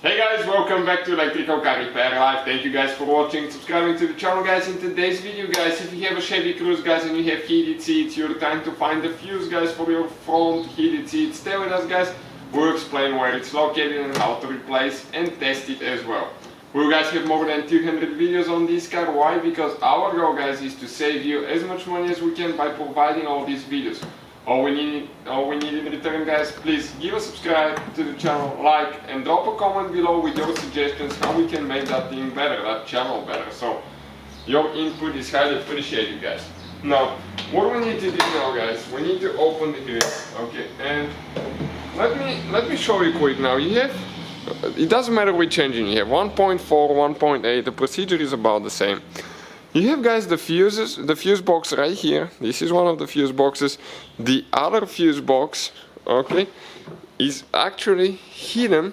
Hey guys, welcome back to Electrical Car Repair Live. Thank you guys for watching, subscribing to the channel guys. In today's video guys, if you have a Chevy Cruze guys and you have heated seats, your time to find the fuse guys for your front heated seats. Stay with us guys, we'll explain where it's located and how to replace and test it as well. We guys have more than 200 videos on this car. Why? Because our goal guys is to save you as much money as we can by providing all these videos. All we need in return guys, please give a subscribe to the channel, like and drop a comment below with your suggestions how we can make that thing better, that channel better. So your input is highly appreciated guys. Now what we need to do now guys, we need to open the hood, okay, and let me show you quick now. You have, it doesn't matter which engine you have, 1.4, 1.8, the procedure is about the same. You have guys the fuses, the fuse box right here. This is one of the fuse boxes. The other fuse box, okay, is actually hidden,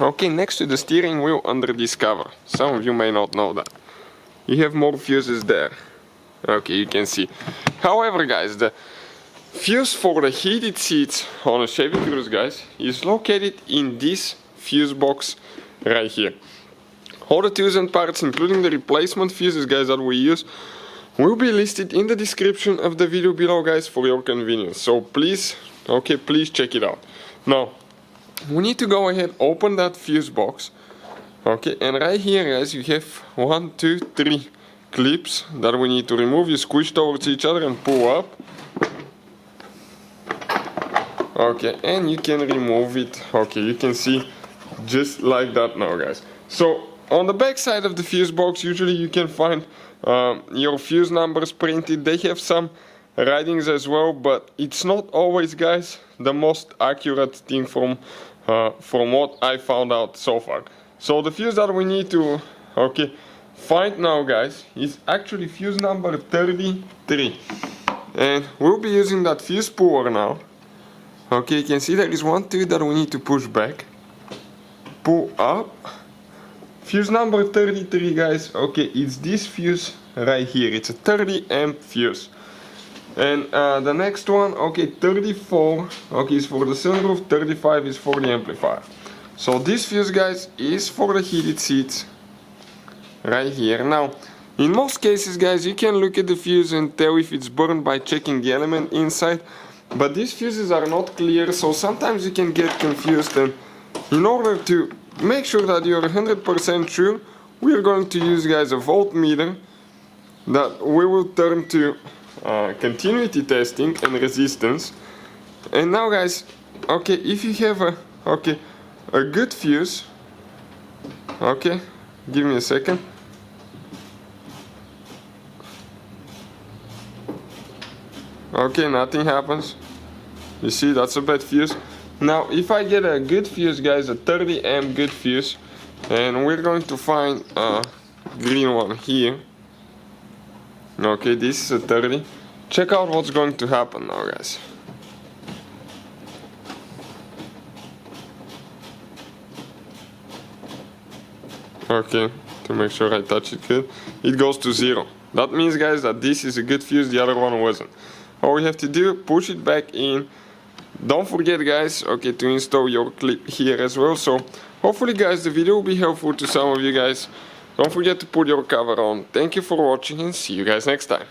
okay, next to the steering wheel under this cover. Some of you may not know that. You have more fuses there. Okay, you can see. However guys, the fuse for the heated seats on a Chevy Cruze guys is located in this fuse box right here. All the tools and parts, including the replacement fuses guys that we use, will be listed in the description of the video below guys for your convenience. So please, okay, please check it out. Now, we need to go ahead, open that fuse box. Okay, and right here guys, you have 1, 2, 3 clips that we need to remove. You squish towards each other and pull up. Okay, and you can remove it. Okay, you can see just like that now guys. So on the back side of the fuse box, usually you can find your fuse numbers printed. They have some writings as well, but it's not always, guys, the most accurate thing from what I found out so far. So the fuse that we need to, okay, find now, guys, is actually fuse number 33, and we'll be using that fuse puller now. Okay, you can see there is one tooth that we need to push back, pull up. Fuse number 33 guys, okay, it's this fuse right here. It's a 30 amp fuse. And the next one, okay, 34, okay, is for the sunroof, 35 is for the amplifier. So this fuse guys is for the heated seats right here. Now, in most cases guys, you can look at the fuse and tell if it's burned by checking the element inside. But these fuses are not clear, so sometimes you can get confused, and in order to make sure that you're 100% sure, we are going to use guys a voltmeter that we will turn to continuity testing and resistance. And now guys, okay, if you have a good fuse, okay, give me a second. Okay, nothing happens. You see, that's a bad fuse. Now, if I get a good fuse, guys, a 30 amp good fuse, and we're going to find a green one here. Okay, this is a 30. Check out what's going to happen now, guys. Okay, to make sure I touch it good, it goes to 0. That means, guys, that this is a good fuse, the other one wasn't. All we have to do, push it back in. Don't forget guys, okay, to install your clip here as well. So hopefully guys the video will be helpful to some of you guys. Don't forget to put your cover on. Thank you for watching and see you guys next time.